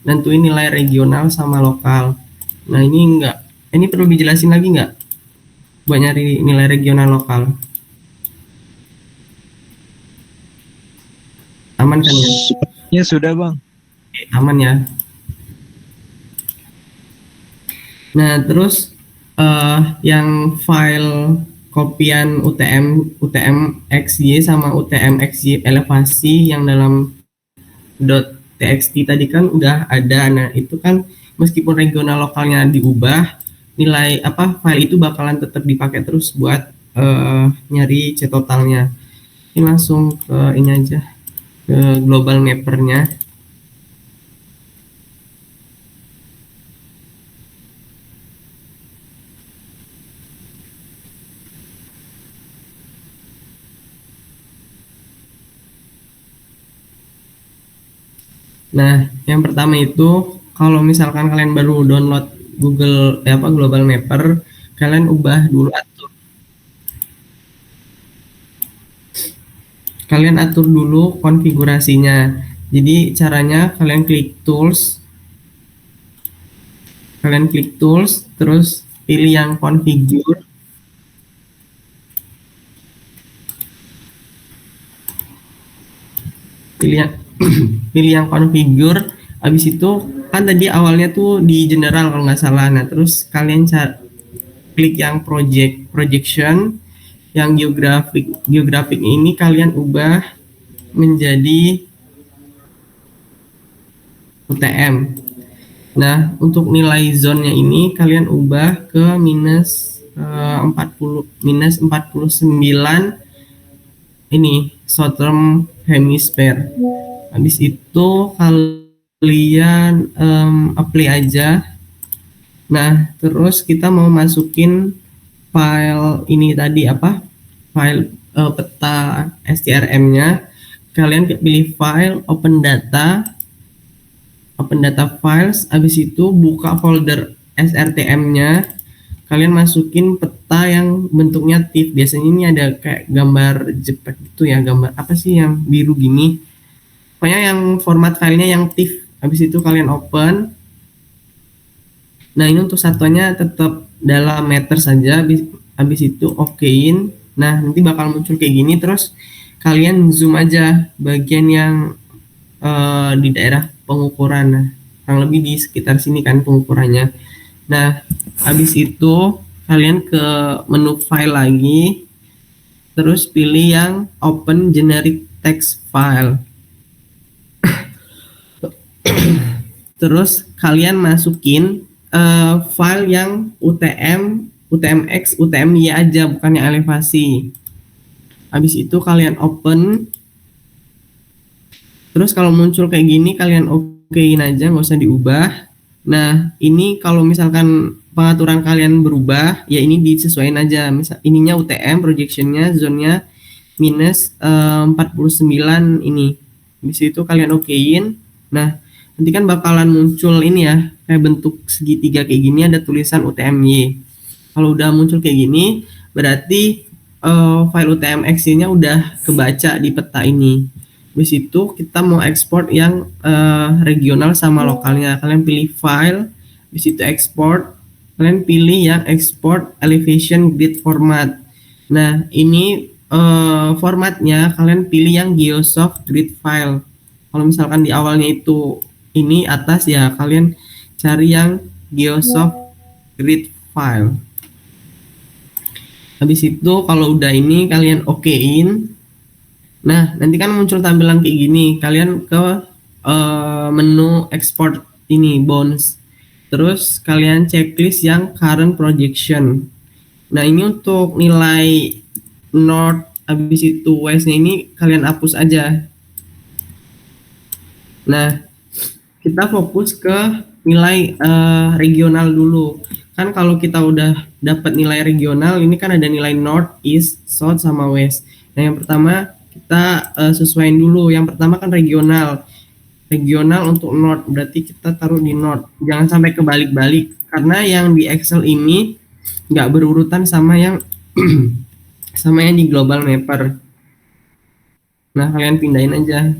nentuin nilai regional sama lokal. Nah ini perlu dijelasin lagi nggak buat nyari nilai regional lokal? Aman kan ya? Sepertinya sudah, Bang. Oke, aman ya. Nah terus yang file kopian UTM-XY sama UTM-XY elevasi yang dalam .txt tadi kan udah ada. Nah itu kan meskipun regional lokalnya diubah, nilai apa file itu bakalan tetap dipakai terus buat nyari C totalnya. Ini langsung ke ini aja, ke global mappernya. Nah yang pertama itu kalau misalkan kalian baru download Google Global Mapper, kalian ubah dulu kalian atur dulu konfigurasinya. Jadi caranya kalian klik tools, terus pilih yang configure, pilih yang pilih yang configure. Habis itu kan tadi awalnya tuh di general kalau nggak salah. Nah terus kalian klik yang projection, yang geographic ini kalian ubah menjadi UTM. Nah, untuk nilai zone-nya ini kalian ubah ke minus 49 ini southern hemisphere. Habis itu kalian apply aja. Nah, terus kita mau masukin file ini tadi file peta strm-nya. Kalian pilih file open data files, habis itu buka folder srtm-nya, kalian masukin peta yang bentuknya TIFF. Biasanya ini ada kayak gambar JPEG gitu ya, gambar apa sih yang biru gini, pokoknya yang format filenya yang TIFF. Habis itu kalian open. Nah ini untuk satuannya tetap dalam meter saja. Habis itu okein. Nah nanti bakal muncul kayak gini, terus kalian zoom aja bagian yang di daerah pengukuran. Nah, kurang lebih di sekitar sini kan pengukurannya. Nah, habis itu kalian ke menu file lagi, terus pilih yang open generic text file. Terus kalian masukin file yang UTM, UTMX, UTMY aja, bukan yang elevasi. Habis itu kalian open. Terus kalau muncul kayak gini kalian okein aja, nggak usah diubah. Nah ini kalau misalkan pengaturan kalian berubah, ya ini disesuaikan aja. Misal ininya UTM, projectionnya, zonnya minus 49 ini. Di situ kalian okein. Nah nanti kan bakalan muncul ini ya, kayak bentuk segitiga kayak gini, ada tulisan UTMY. Kalau udah muncul kayak gini, berarti file UTM-X-nya udah kebaca di peta ini. Habis itu kita mau ekspor yang regional sama lokalnya. Kalian pilih file, habis itu export. Kalian pilih yang export elevation grid format. Nah ini formatnya kalian pilih yang Geosoft grid file. Kalau misalkan di awalnya itu ini atas, ya kalian cari yang Geosoft grid file. Habis itu kalau udah ini kalian okein. Nah, nanti kan muncul tampilan kayak gini. Kalian ke menu export ini bounds. Terus kalian checklist yang current projection. Nah, ini untuk nilai north habis itu west-nya ini kalian hapus aja. Nah, kita fokus ke nilai regional dulu. Kan kalau kita udah dapat nilai regional, ini kan ada nilai north, east, south sama west. Nah, yang pertama kita sesuaiin dulu. Yang pertama kan regional. Regional untuk north, berarti kita taruh di north. Jangan sampai kebalik-balik, karena yang di Excel ini nggak berurutan sama yang sama yang di global mapper. Nah, kalian pindahin aja.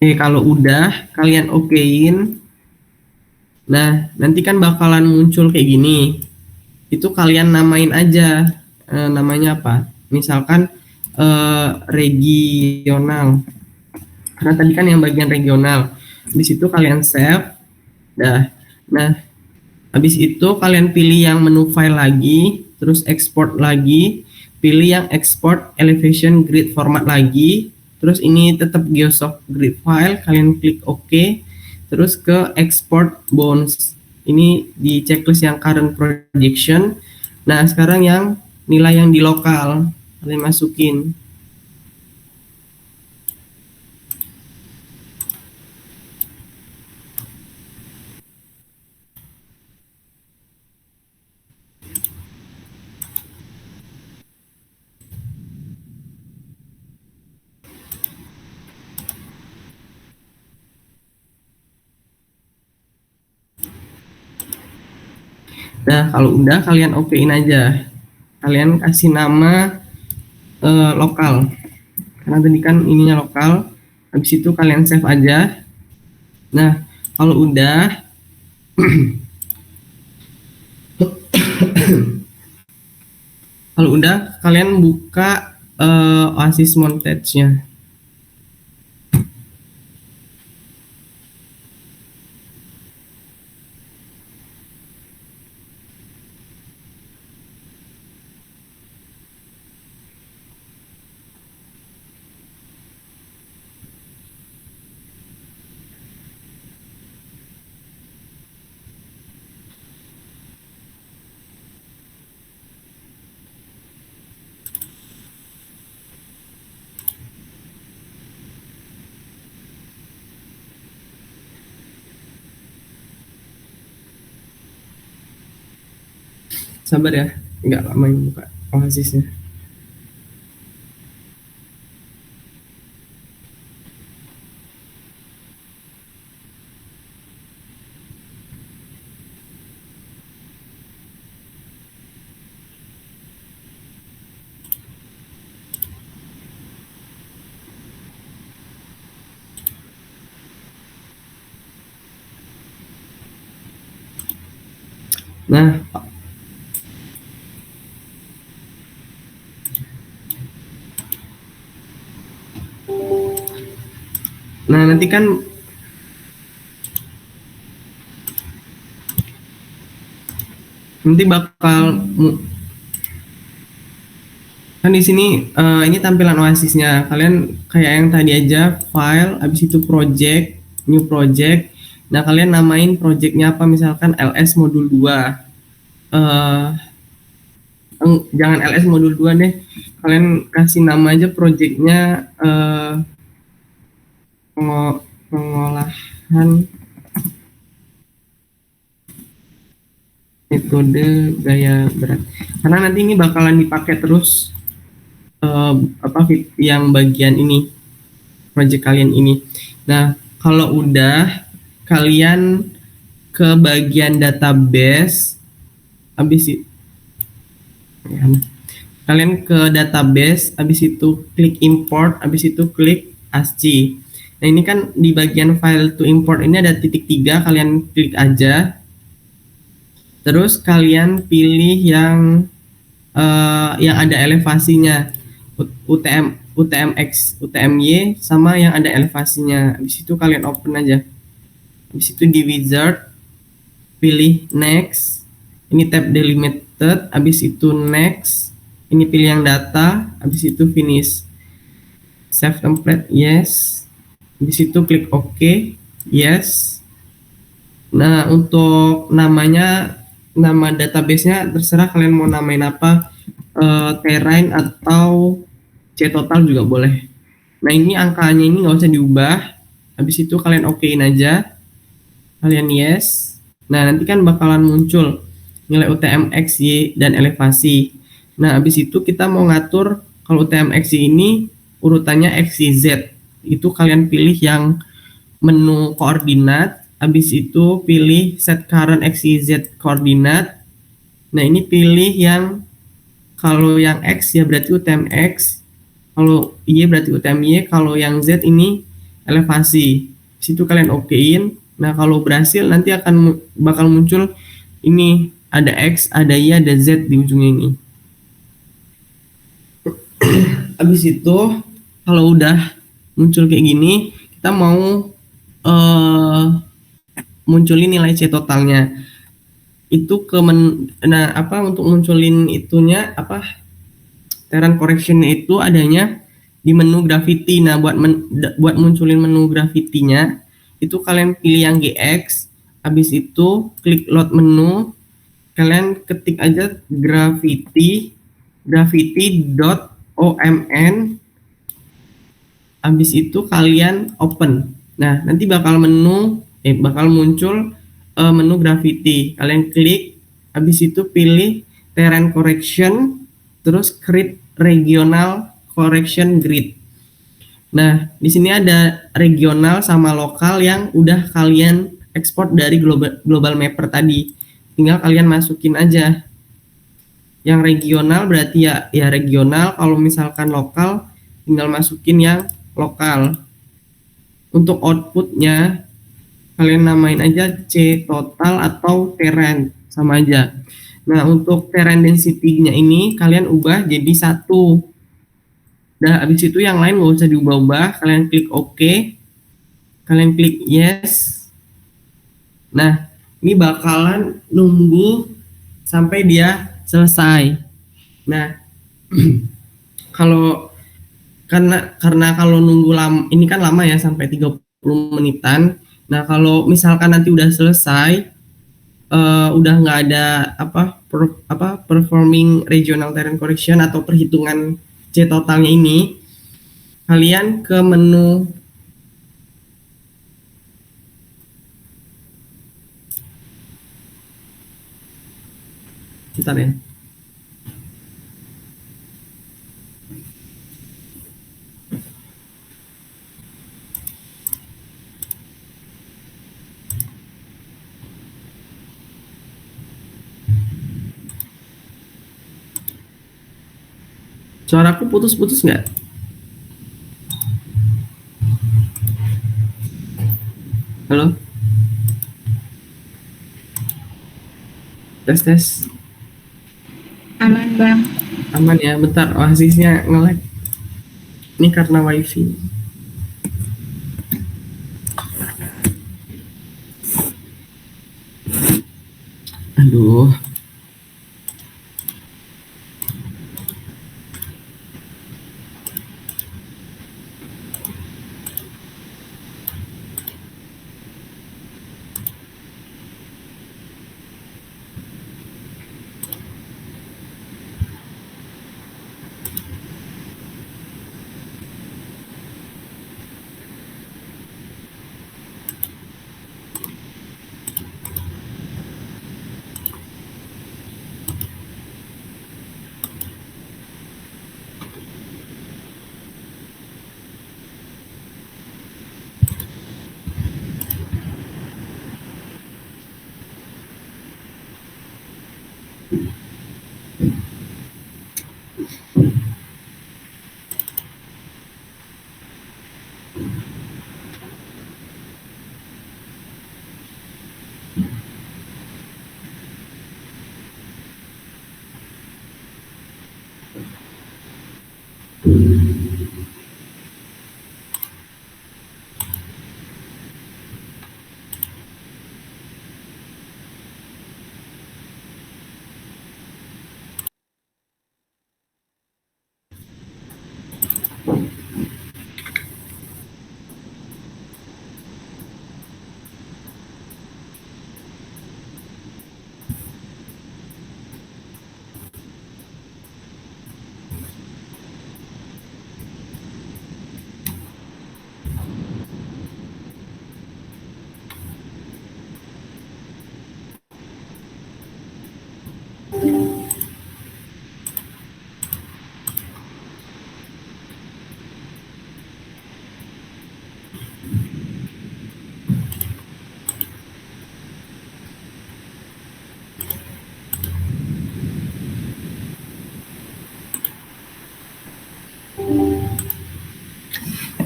Kalau udah kalian okein, nah nanti kan bakalan muncul kayak gini. Itu kalian namain aja, namanya apa? Misalkan regional. Karena tadi kan yang bagian regional. Di situ kalian save. Nah, habis itu kalian pilih yang menu file lagi, terus export lagi, pilih yang export elevation grid format lagi, terus ini tetap Geosoft grid file, kalian klik OK, terus ke export bounds. Ini di checklist yang current projection. Nah, sekarang yang nilai yang di lokal, kalian masukin. Nah, kalau udah kalian okein aja. Kalian kasih nama lokal. Karena tadi kan ininya lokal. Habis itu kalian save aja. Nah, kalau udah kalian buka Oasis Montage-nya. Sabar ya, nggak lama yang buka Oasisnya. Nah, nanti kan bakal kan di sini ini tampilan Oasisnya. Kalian kayak yang tadi aja, file, habis itu project, new project. Nah, kalian namain projectnya apa? Misalkan LS modul 2. Jangan LS modul 2 deh. Kalian kasih nama aja projectnya pengolahan metode gaya berat. Karena nanti ini bakalan dipakai terus yang bagian ini, project kalian ini. Nah, kalau udah kalian ke bagian database, habis itu kalian ke database, habis itu klik import, habis itu klik ASCII. Nah, ini kan di bagian file to import ini ada titik 3, kalian klik aja. Terus kalian pilih yang ada elevasinya, UTMX, UTMY sama yang ada elevasinya. Habis itu kalian open aja. Habis itu di wizard pilih next. Ini tab delimited, habis itu next. Ini pilih yang data, habis itu finish. Save template, yes. Habis itu klik OK, yes. Nah, untuk namanya, nama database-nya terserah kalian mau namain apa, terrain atau ctotal juga boleh. Nah, ini angkanya ini nggak usah diubah. Habis itu kalian okein aja, kalian yes. Nah, nanti kan bakalan muncul nilai UTMX, Y, dan elevasi. Nah, habis itu kita mau ngatur kalau UTMX ini urutannya X, Y, Z. Itu kalian pilih yang menu koordinat, habis itu pilih set current X, Y, Z koordinat. Nah, ini pilih yang kalau yang X ya berarti UTMX, kalau Y berarti UTMY, kalau yang Z ini elevasi. Di situ kalian okein. Nah, kalau berhasil nanti akan bakal muncul ini, ada X, ada Y, ada Z di ujungnya ini. Habis itu kalau udah muncul kayak gini, kita mau munculin nilai C totalnya. Itu nah apa, untuk munculin itunya apa, Terrain correction itu adanya di menu Gravity. Nah, buat munculin menu Gravity-nya itu kalian pilih yang GX, habis itu klik load menu, kalian ketik aja gravity.omn, habis itu kalian open. Nah, nanti bakal muncul menu Gravity. Kalian klik, habis itu pilih Terrain Correction, terus create Regional Correction Grid. Nah, di sini ada regional sama lokal yang udah kalian ekspor dari global mapper tadi. Tinggal kalian masukin aja. Yang regional berarti ya regional, kalau misalkan lokal tinggal masukin yang lokal. Untuk outputnya kalian namain aja C total atau terrain, sama aja. Nah, untuk terrain density-nya ini kalian ubah jadi 1. Nah, habis itu yang lain nggak usah diubah-ubah, kalian klik OK, kalian klik yes. Nah, ini bakalan nunggu sampai dia selesai. Nah, kalau karena kalau nunggu lama, ini kan lama ya, sampai 30 menitan. Nah, kalau misalkan nanti udah selesai, udah nggak ada performing regional terrain correction atau perhitungan C totalnya ini, kalian ke menu bentar ya. Suaraku putus-putus nggak? Halo? Tes tes. Aman, Bang. Aman ya, bentar, Oasisnya nge-lag. Ini karena wifi. Aduh.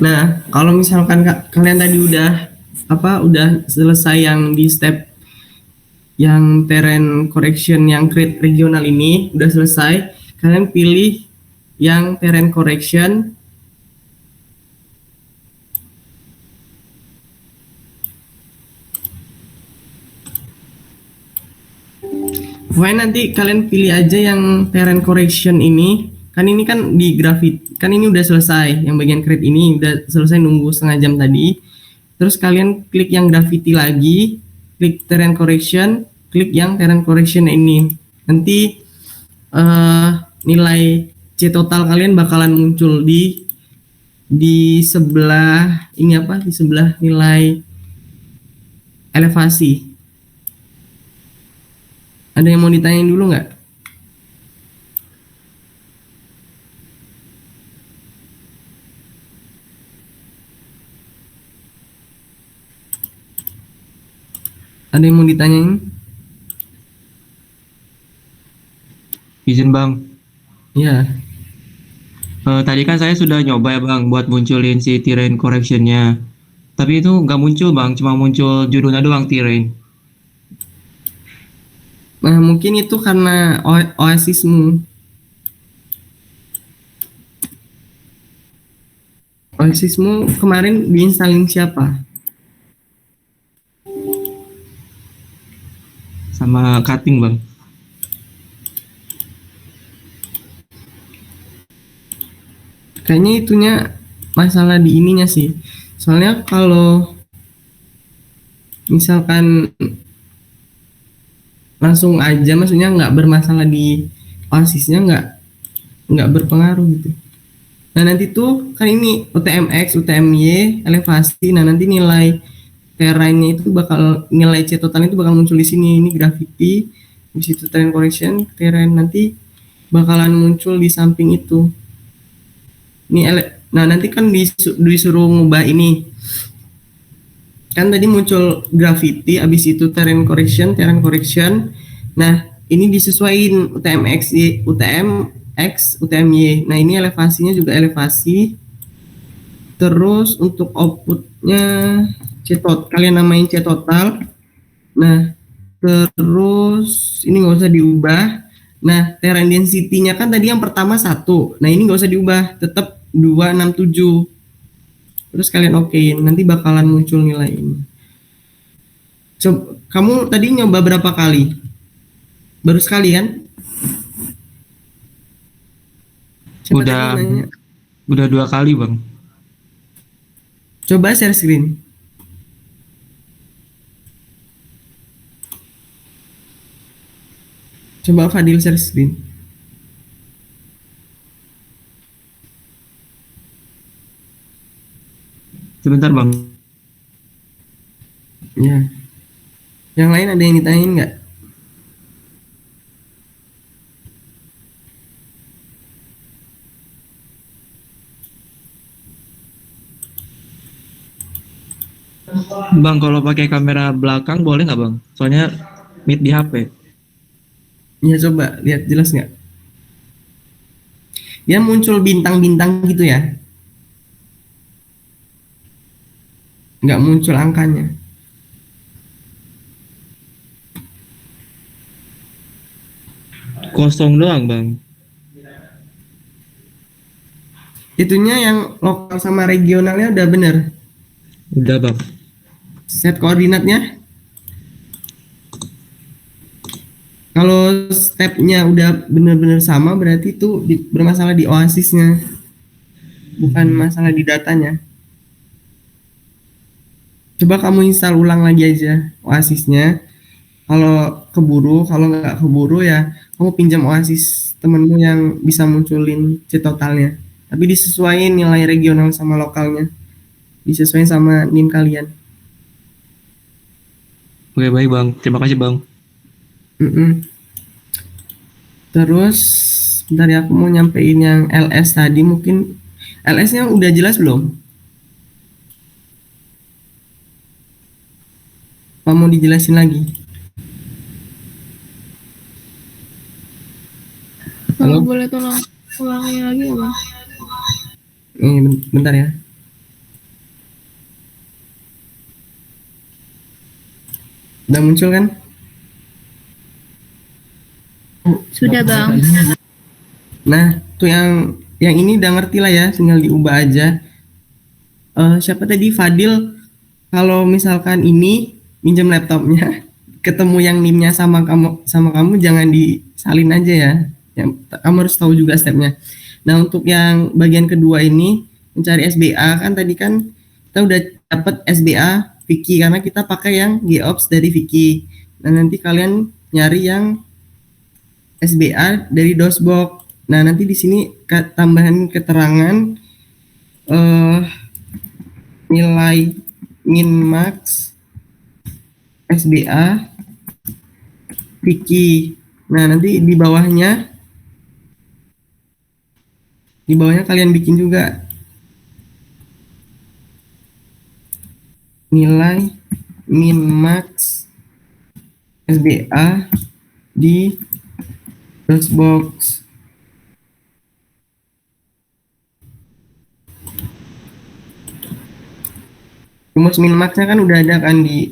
Nah, kalau misalkan kalian tadi udah selesai yang di step yang terrain correction yang create regional ini udah selesai, kalian pilih yang terrain correction. Pokoknya nanti kalian pilih aja yang terrain correction ini. Kan ini kan di grafit, kan ini udah selesai. Yang bagian create ini udah selesai nunggu setengah jam tadi. Terus kalian klik yang graffiti lagi, klik terrain correction, klik yang terrain correction ini. Nanti nilai C total kalian bakalan muncul di sebelah ini apa? Di sebelah nilai elevasi. Ada yang mau ditanyain dulu nggak? Ada yang mau ditanyain? Izin Bang. Ya. Tadi kan saya sudah nyoba ya Bang buat munculin si terrain correctionnya. Tapi itu nggak muncul Bang, cuma muncul judulnya doang terrain. Nah, mungkin itu karena Oasismu. Oasismu kemarin diinstalin siapa? Sama cutting Bang. Kayaknya itunya masalah di ininya sih. Soalnya kalau misalkan langsung aja, maksudnya nggak bermasalah di Oasisnya, nggak berpengaruh gitu. Nah nanti tuh kan ini UTMX, UTMY, elevasi. Nah nanti nilai terrainnya itu nilai C total itu bakal muncul di sini. Ini graffiti, di situ terrain correction, terrain nanti bakalan muncul di samping itu. Nah nanti kan disuruh ngubah ini. Kan tadi muncul graffiti, abis itu terrain correction. Nah ini disesuaikan UTMX, UTMX, UTMY. Nah ini elevasinya juga elevasi. Terus untuk outputnya kalian namain C total. Nah terus ini nggak usah diubah. Nah terrain density-nya kan tadi yang pertama 1. Nah ini nggak usah diubah, tetap 267. Terus kalian okein, nanti bakalan muncul nilai ini. Coba, kamu tadi nyoba berapa kali? Baru sekali kan? Siapa tadi yang nanya? Udah 2 kali Bang. Coba share screen. Coba Fadil share screen. Sebentar Bang. Ya. Yang lain ada yang ditanyain nggak? Bang, kalau pakai kamera belakang boleh nggak Bang? Soalnya meet di HP. Ya coba lihat jelas nggak? Dia muncul bintang-bintang gitu ya? Nggak muncul angkanya. Kosong doang Bang. Itunya yang lokal sama regionalnya udah bener. Udah Bang. Set koordinatnya. Kalau stepnya udah bener-bener sama, berarti itu bermasalah di Oasisnya, bukan masalah di datanya. Coba kamu install ulang lagi aja Oasisnya. Kalau kalau nggak keburu ya kamu pinjam Oasis temenmu yang bisa munculin C totalnya. Tapi disesuaikan nilai regional sama lokalnya, disesuaikan sama NIM kalian. Oke, baik Bang. Terima kasih Bang. Terus bentar ya, aku mau nyampein yang LS tadi. Mungkin LS-nya udah jelas belum? Apa mau dijelasin lagi? Kalau Halo? boleh tolong ulangi lagi ya Bang? Bentar ya. Udah muncul kan? Sudah, Bang. Nah, tuh yang ini udah ngerti lah ya, tinggal diubah aja. Siapa tadi Fadil, kalau misalkan ini minjem laptopnya, ketemu yang NIM-nya sama kamu jangan disalin aja ya. Kamu harus tahu juga stepnya. Nah, untuk yang bagian kedua ini mencari SBA kan tadi kan kita udah dapat SBA Vicky karena kita pakai yang GOps dari Vicky. Nah, nanti kalian nyari yang SBA dari DOSBox. Nah, nanti di sini tambahan keterangan eh, nilai min max SBA Vicky. Nah, nanti di bawahnya kalian bikin juga nilai min max SBA di DOSBox. Rumus min maxnya kan udah ada kan di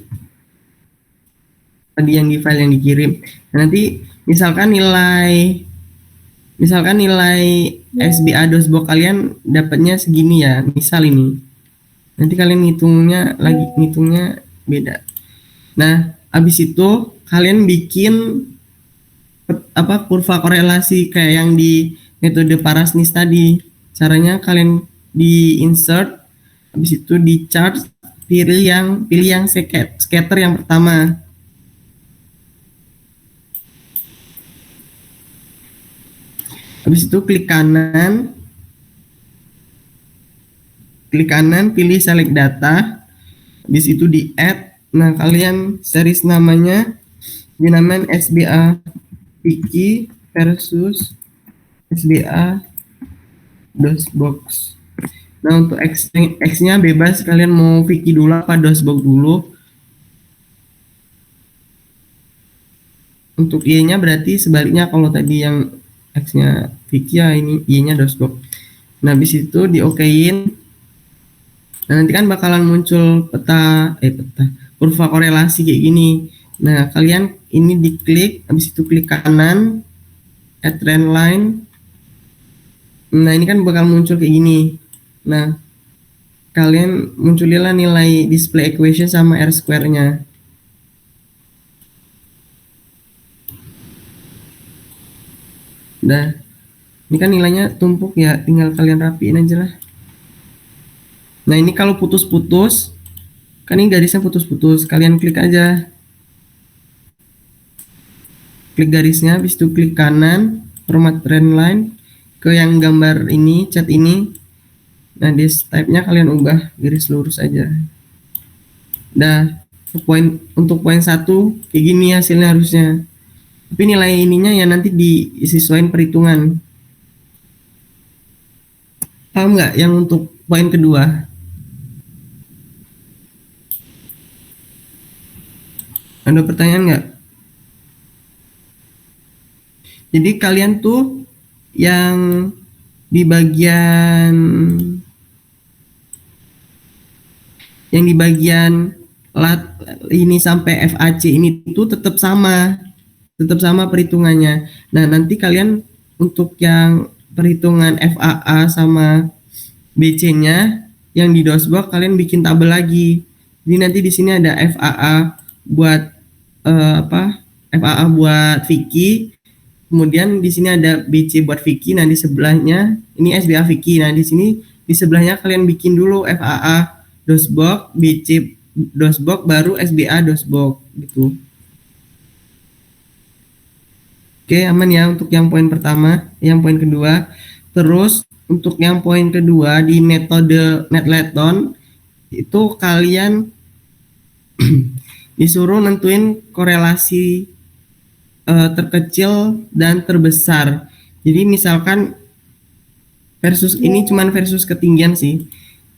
tadi yang di file yang dikirim. Nah, nanti misalkan nilai SBA DOSBox kalian dapatnya segini ya, misal ini. Nanti kalian ngitungnya beda. Nah, habis itu kalian bikin kurva korelasi kayak yang di metode Parasnis tadi. Caranya kalian di insert, habis itu di chart, pilih yang scatter yang pertama. Habis itu klik kanan, pilih select data, habis itu di add. Nah, kalian series namanya dinamain SBA Vicky versus SBA DOSBox. Nah, untuk X-nya bebas, kalian mau Vicky dulu apa DOSBox dulu. Untuk Y-nya berarti sebaliknya, kalau tadi yang X-nya Vicky ya ini Y-nya DOSBox. Nah, habis itu di-okein. Nah, nanti kan bakalan muncul peta kurva korelasi kayak gini. Nah, kalian ini diklik, habis itu klik kanan, add trend line. Nah, ini kan bakal muncul kayak gini. Nah, kalian munculilah nilai display equation sama R square-nya. Nah, ini kan nilainya tumpuk ya, tinggal kalian rapiin aja lah. Nah, ini kalau putus-putus, kan ini garisnya putus-putus, kalian klik aja. Klik garisnya, habis itu klik kanan, format trend line, ke yang gambar ini, cat ini. Nah, di type-nya kalian ubah garis lurus aja. Nah, untuk poin 1 kayak gini hasilnya harusnya. Tapi nilai ininya ya nanti disesuaikan perhitungan. Paham nggak yang untuk poin kedua? Ada pertanyaan nggak? Jadi kalian tuh yang di bagian ini sampai FAC ini tuh tetap sama perhitungannya. Nah, nanti kalian untuk yang perhitungan FAA sama BC-nya yang di DOSBox kalian bikin tabel lagi. Jadi nanti di sini ada FAA buat FAA buat Vicky. Kemudian di sini ada BC buat Vicky. Nah, di sebelahnya ini SBA Vicky. Nah, di sini di sebelahnya kalian bikin dulu FAA DOSBox, BC DOSBox, baru SBA DOSBox gitu. Oke, aman ya untuk yang poin pertama. Yang poin kedua, terus untuk yang poin kedua di metode Netleton itu kalian disuruh nentuin korelasi terkecil dan terbesar. Jadi misalkan ini cuman versus ketinggian sih.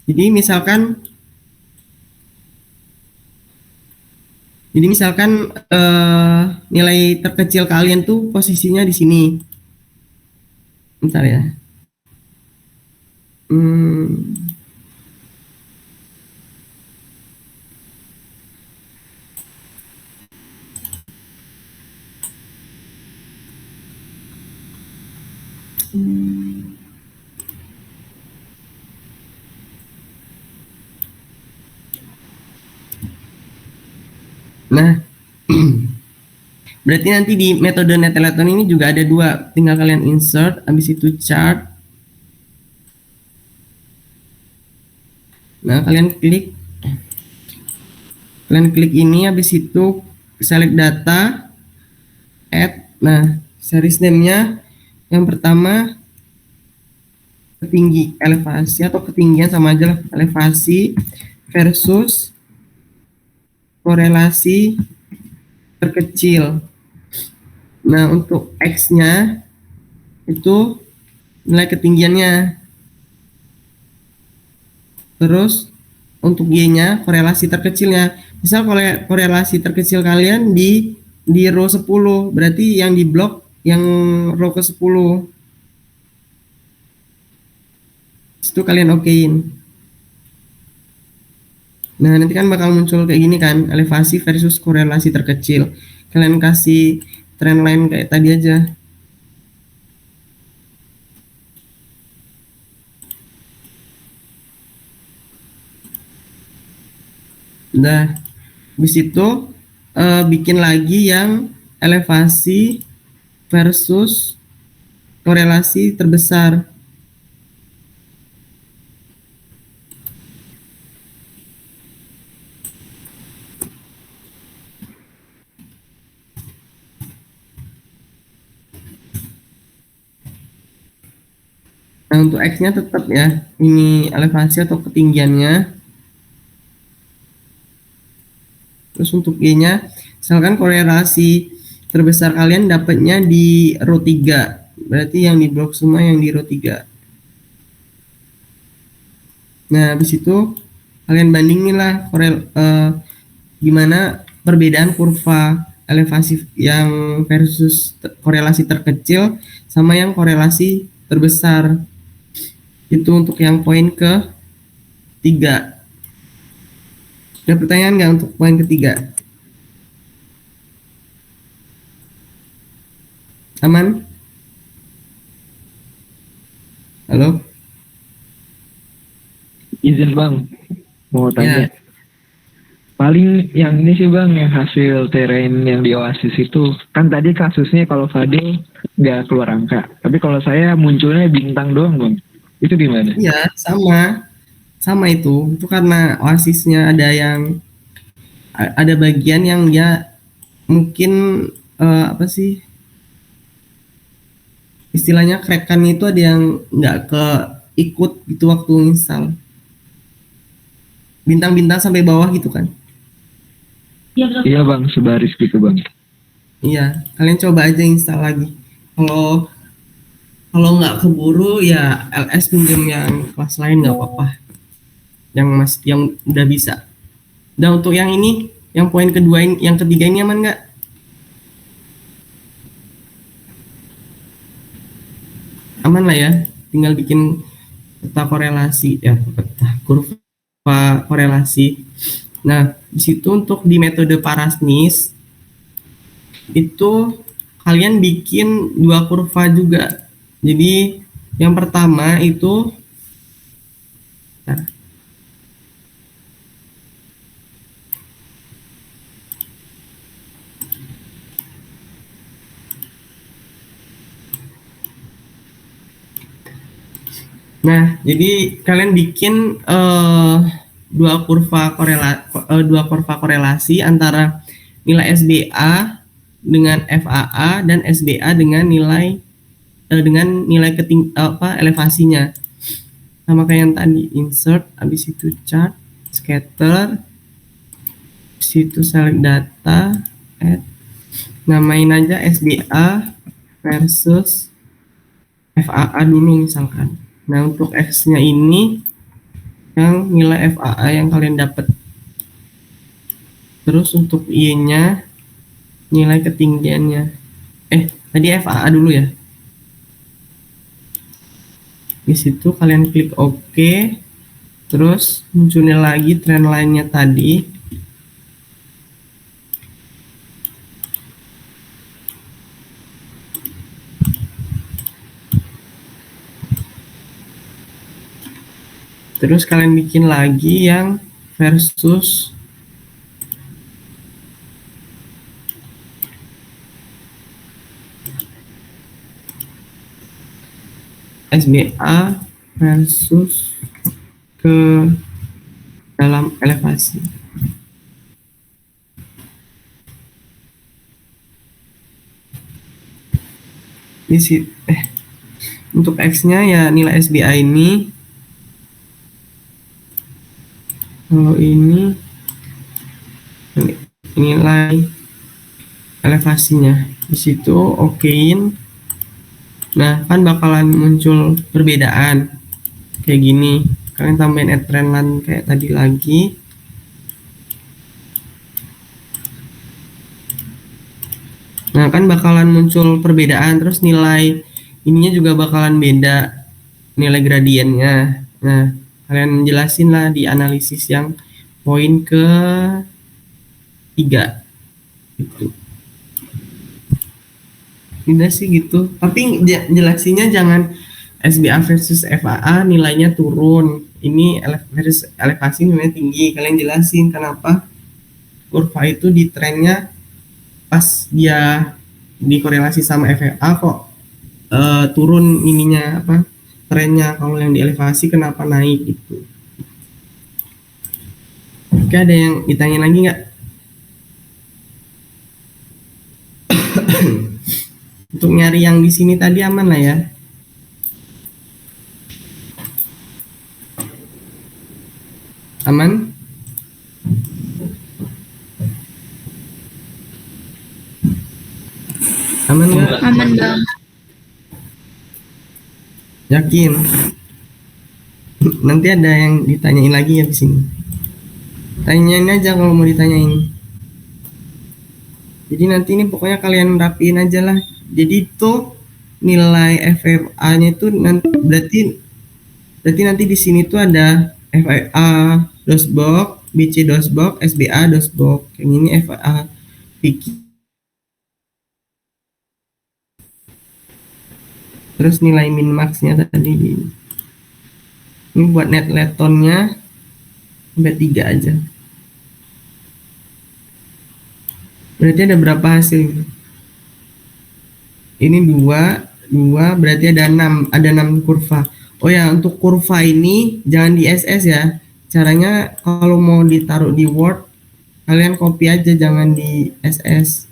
Jadi misalkan nilai terkecil kalian tuh posisinya di sini. Bentar ya. Nah, berarti nanti di metode Netellaton ini juga ada dua, tinggal kalian insert, habis itu chart. Nah, kalian klik ini, habis itu select data, add. Nah, series name-nya yang pertama elevasi atau ketinggian sama aja lah, elevasi versus korelasi terkecil. Nah, untuk X-nya itu nilai ketinggiannya. Terus untuk Y-nya korelasi terkecilnya. Misal korelasi terkecil kalian di row 10, berarti yang di blok yang row ke 10. Itu kalian okein. Nah, nanti kan bakal muncul kayak gini kan, elevasi versus korelasi terkecil. Kalian kasih trendline kayak tadi aja. Nah, habis itu bikin lagi yang elevasi versus korelasi terbesar. Nah, untuk X-nya tetap ya, ini elevasi atau ketinggiannya. Terus untuk Y-nya, misalkan korelasi terbesar kalian dapatnya di row 3. Berarti yang di blok semua yang di row 3. Nah, habis itu kalian bandingin lah gimana perbedaan kurva elevasi yang versus korelasi terkecil sama yang korelasi terbesar. Itu untuk yang poin ke 3. Ada pertanyaan nggak untuk poin ketiga? Aman? Halo? Izin bang, mau Ya. tanya. Paling yang ini sih bang, yang hasil terrain yang di Oasis itu, kan tadi kasusnya kalau Fadil nggak keluar angka, tapi kalau saya munculnya bintang doang bang. Itu gimana? Iya, sama itu karena Oasisnya ada bagian yang dia mungkin apa sih istilahnya crack-kan itu ada yang nggak ikut gitu waktu install, bintang-bintang sampai bawah gitu kan. Iya bang, sebaris gitu bang. Iya, kalian coba aja install lagi. Kalau nggak keburu ya LS pinjam yang kelas lain nggak apa-apa, yang udah bisa. Dan untuk yang ini, yang poin kedua ini, yang ketiga ini aman nggak? Aman lah ya, tinggal bikin peta korelasi ya, peta kurva korelasi. Nah, di situ untuk di metode Parasnis itu kalian bikin dua kurva juga. Jadi yang pertama itu nah, jadi kalian bikin dua kurva korelasi antara nilai SBA dengan FAA dan SBA dengan nilai elevasinya. Sama kayak yang tadi, insert, habis itu chart, scatter, habis itu select data, add, namain aja SBA versus FAA dulu misalkan. Nah, untuk X-nya ini yang nilai FAA yang kalian dapat. Terus untuk Y-nya nilai ketinggiannya. Tadi FAA dulu ya. Di situ kalian klik OK. Terus munculnya lagi trendline-nya tadi. Terus kalian bikin lagi yang versus SBA versus ke dalam elevasi. Untuk X-nya ya nilai SBA ini, kalau ini nilai elevasinya di situ okein. Nah, kan bakalan muncul perbedaan kayak gini. Kalian tambahin add trend line kayak tadi lagi. Nah, kan bakalan muncul perbedaan, terus nilai ininya juga bakalan beda, nilai gradiennya. Nah, kalian jelasin lah di analisis yang poin ke 3 gitu. Tidak sih gitu, tapi jelasinnya jangan SBA versus FAA nilainya turun, ini versus elevasi nilainya tinggi. Kalian jelasin kenapa kurva itu di trennya pas dia dikorelasi sama FAA kok turun ininya apa trennya, kalau yang di elevasi kenapa naik gitu. Oke, ada yang ditanya lagi nggak? Untuk nyari yang di sini tadi aman lah ya. Aman? Aman nggak? Aman Bang. Yakin? Nanti ada yang ditanyain lagi ya di sini. Tanyain aja kalau mau ditanyain. Jadi nanti ini pokoknya kalian rapiin aja lah. Jadi itu nilai FFA-nya itu berarti nanti di sini tuh ada FFA dosbox, BC dosbox, SBA dosbox. Yang ini FFA Vicky. Terus nilai min max-nya tadi ini buat net letonnya sampai 3 aja. Berarti ada berapa hasil? Ini 2 berarti ada 6 kurva. Oh ya, untuk kurva ini jangan di SS ya. Caranya kalau mau ditaruh di Word, kalian copy aja, jangan di SS.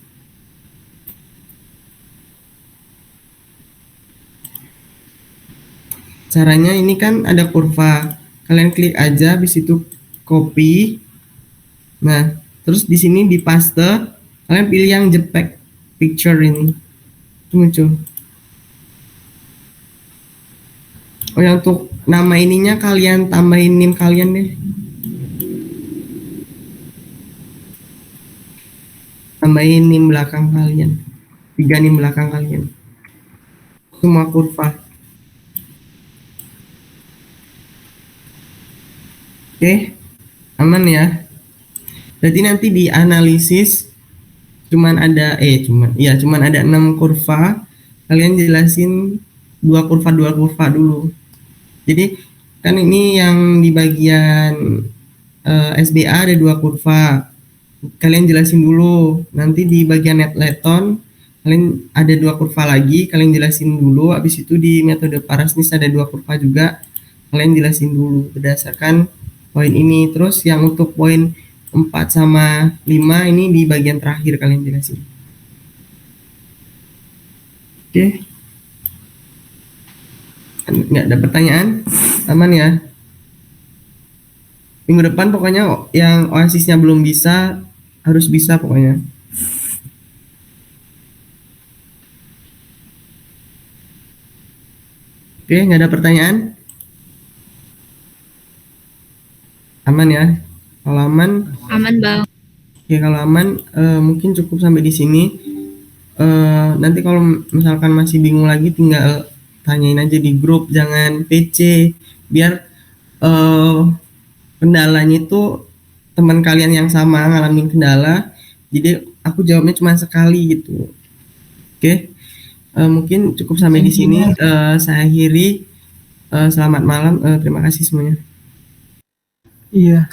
Caranya ini kan ada kurva, kalian klik aja, habis itu copy. Nah, terus di sini di paste, kalian pilih yang JPEG picture ini, itu muncul. Oh ya, untuk nama ininya kalian tambahin NIM kalian deh. Tambahin NIM belakang kalian, 3 NIM belakang kalian. Semua kurva. Oke, aman ya. Berarti nanti di analisis cuman ada 6 kurva. Kalian jelasin 2 kurva dulu. Jadi kan ini yang di bagian SBA ada 2 kurva. Kalian jelasin dulu. Nanti di bagian net leton kalian ada 2 kurva lagi, kalian jelasin dulu. Habis itu di metode Parasnis ada 2 kurva juga. Kalian jelasin dulu berdasarkan poin ini. Terus yang untuk poin 4 sama 5 ini di bagian terakhir kalian jelasin. Oke. Nggak ada pertanyaan? Aman ya? Minggu depan pokoknya yang OASIS-nya belum bisa, harus bisa pokoknya. Oke, nggak ada pertanyaan? Aman ya? Kalau aman? Aman Bang. Ya kalau aman mungkin cukup sampai di sini. Nanti kalau misalkan masih bingung lagi tinggal tanyain aja di grup, jangan PC, biar kendalanya itu teman kalian yang sama ngalamin kendala, jadi aku jawabnya cuma sekali gitu. Oke, mungkin cukup sampai di sini. Saya akhiri. Selamat malam, terima kasih semuanya. Iya.